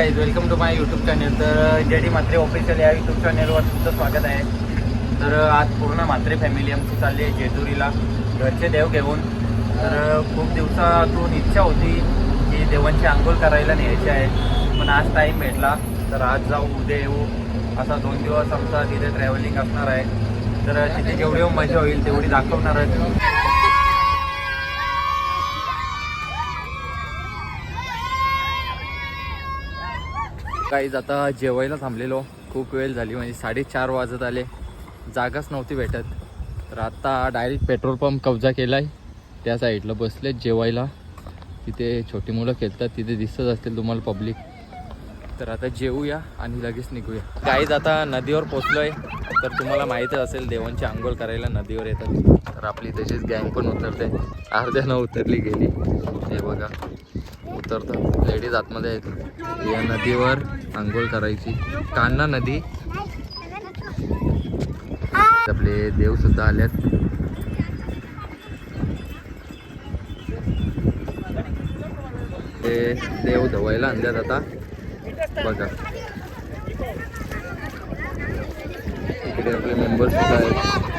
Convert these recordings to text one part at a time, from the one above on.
Guys, welcome to my YouTube channel. तर JD Mhatre official या YouTube चॅनलवर तुमचं स्वागत आहे. तर आज पूर्ण म्हात्रे फॅमिली आमची चालली आहे जेजुरीला घरचे देव घेऊन. तर खूप दिवसातून इच्छा होती की देवांची आंघोळ करायला न्यायची आहे, पण आज टाईम भेटला. तर आज जाऊ उद्या येऊ असा 2 दिवस आमचा तिथे ट्रॅव्हलिंग असणार आहे. तर तिथे जेवढी मजा होईल तेवढी दाखवणार आहे. काहीच आता जेवायला थांबलेलो, खूप वेळ झाली, म्हणजे 4:30 वाजत आले, जागाच नव्हती भेटत. तर आता डायरेक्ट पेट्रोल पंप कब्जा केला आहे, त्या साईडला बसलेत जेवायला. तिथे छोटी मुलं खेळतात, तिथे दिसत असतील तुम्हाला पब्लिक. तर आता जेवूया आणि लगेच निघूया. काहीच आता नदीवर पोचलो आहे. तर तुम्हाला माहीतच असेल देवांची आंघोळ करायला नदीवर येतात. तर आपली तशीच गँग पण उतरते, अर्ध्यानं उतरली गेली. हे बघा उतरतात, लेडीज आतमध्ये आहेत. या नदीवर आंघोळ करायची, कान्हा नदी. आपले देव सुद्धा आल्यात. ते देव धुवायला आणल्यात आता बघा. इकडे आपले मेंबर्स सुद्धा आहेत.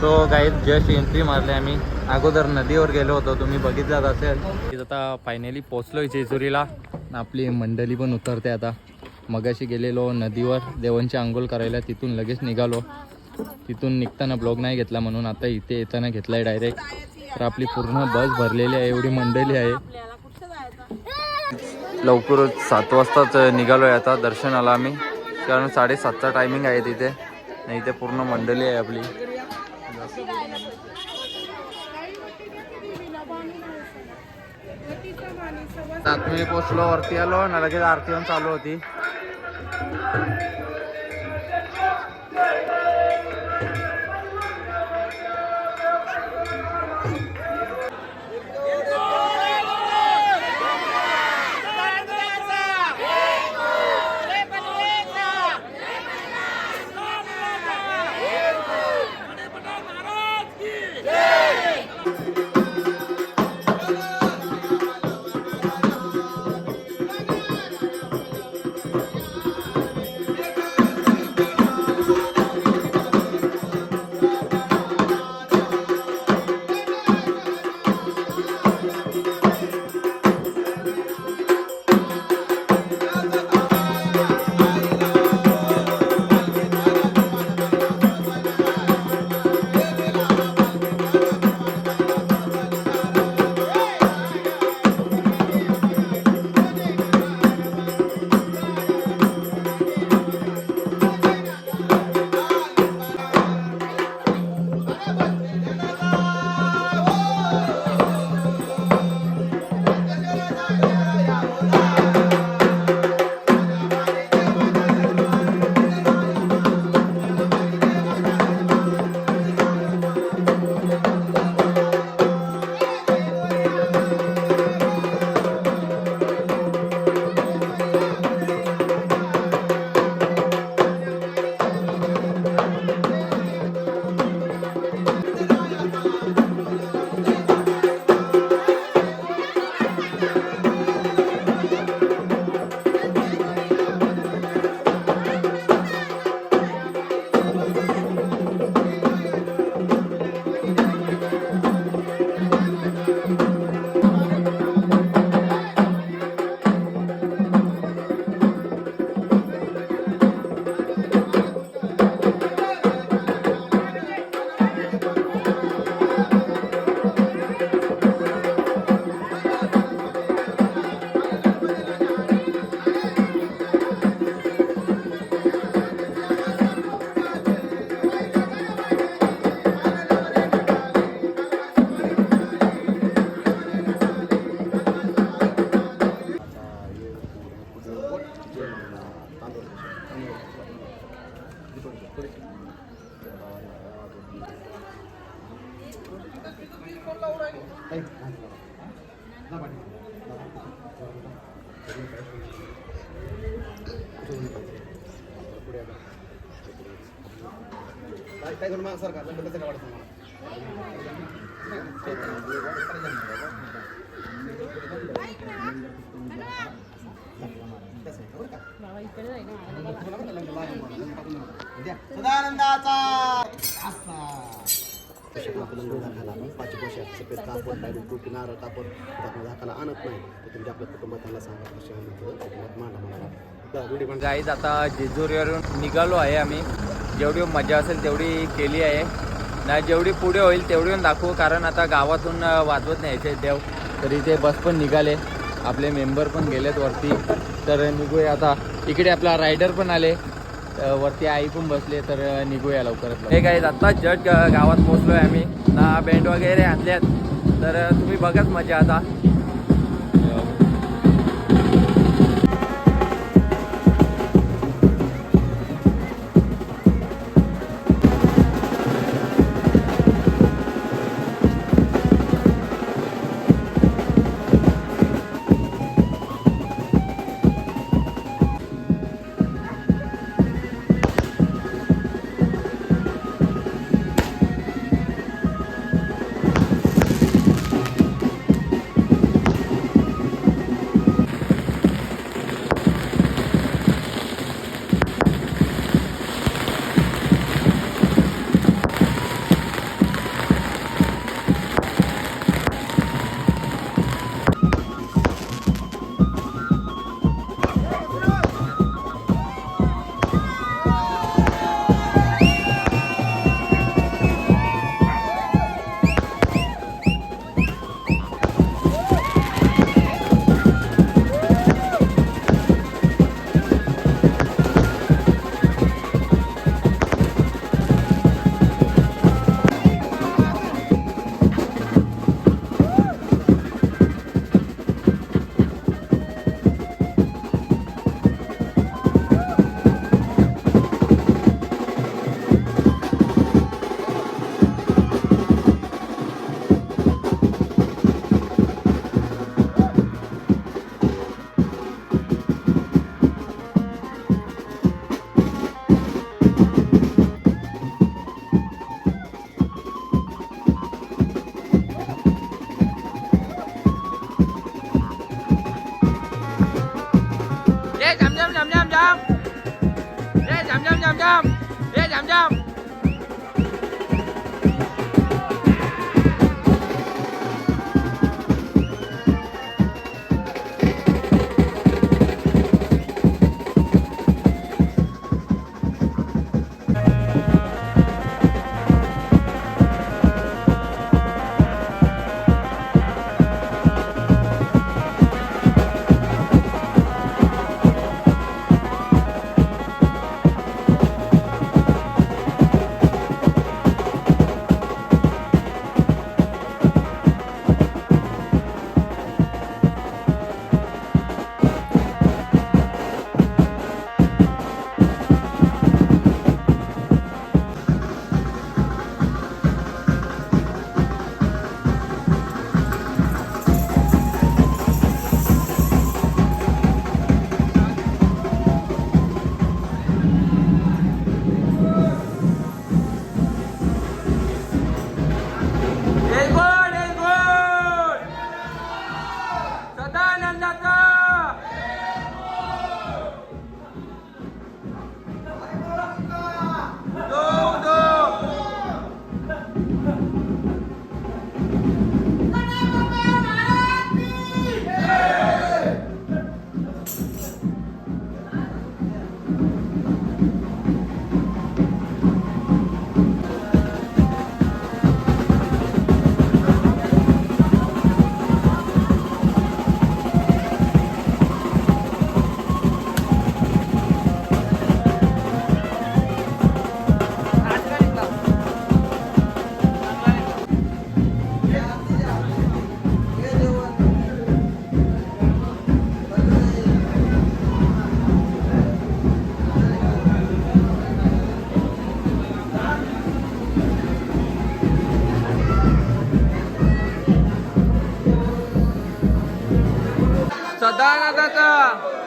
तो गाईड जस्ट एंट्री मारले आम्ही. अगोदर नदीवर गेलो होतो, तुम्ही बघितलाच असेल. आता फायनली पोचलो जेजुरीला. आपली मंडळी पण उतरते आता. मगाशी गेलेलो नदीवर देवांची आंघोळ करायला, तिथून लगेच निघालो. तिथून निघताना ब्लॉग नाही घेतला, म्हणून आता इथे येताना घेतला आहे डायरेक्ट. तर आपली पूर्ण बस भरलेली आहे, एवढी मंडळी आहे. लवकरच 7 वाजताच निघालो आहे आता दर्शनाला आम्ही, कारण 7:30चा टायमिंग आहे तिथे. नाही इथे पूर्ण मंडळी आहे आपली. आतमध्ये पोचलो, वरती आलो ना, लगेच आरती पण चालू होती. काय करून सरकार कसं काय वाटतं सदानंदाचा सफेद कापड टोपी नारळ कापड दाखला आणत नाही तर तुमच्या आपल्या कुटुंबात सांगा कशा मांडा मला गाईज आता जेजुरीवरून निघालो आहे आम्ही. जेवढी मजा असेल तेवढी केली आहे ना, जेवढी पुढे होईल तेवढी दाखवू, कारण आता गावातून वाजवत न्यायचे देव. तर इथे बस पण निघाले, आपले मेंबर पण गेलेत वरती. तर निघूया आता. इकडे आपला रायडर पण आले, वरती आई पण बसले. तर निघूया लवकरात. हे गाईज आता जस्ट गावात पोहोचलो आहे आम्ही ना. बँड वगैरे आणल्यात, तर तुम्ही बघाच मजा आता. काका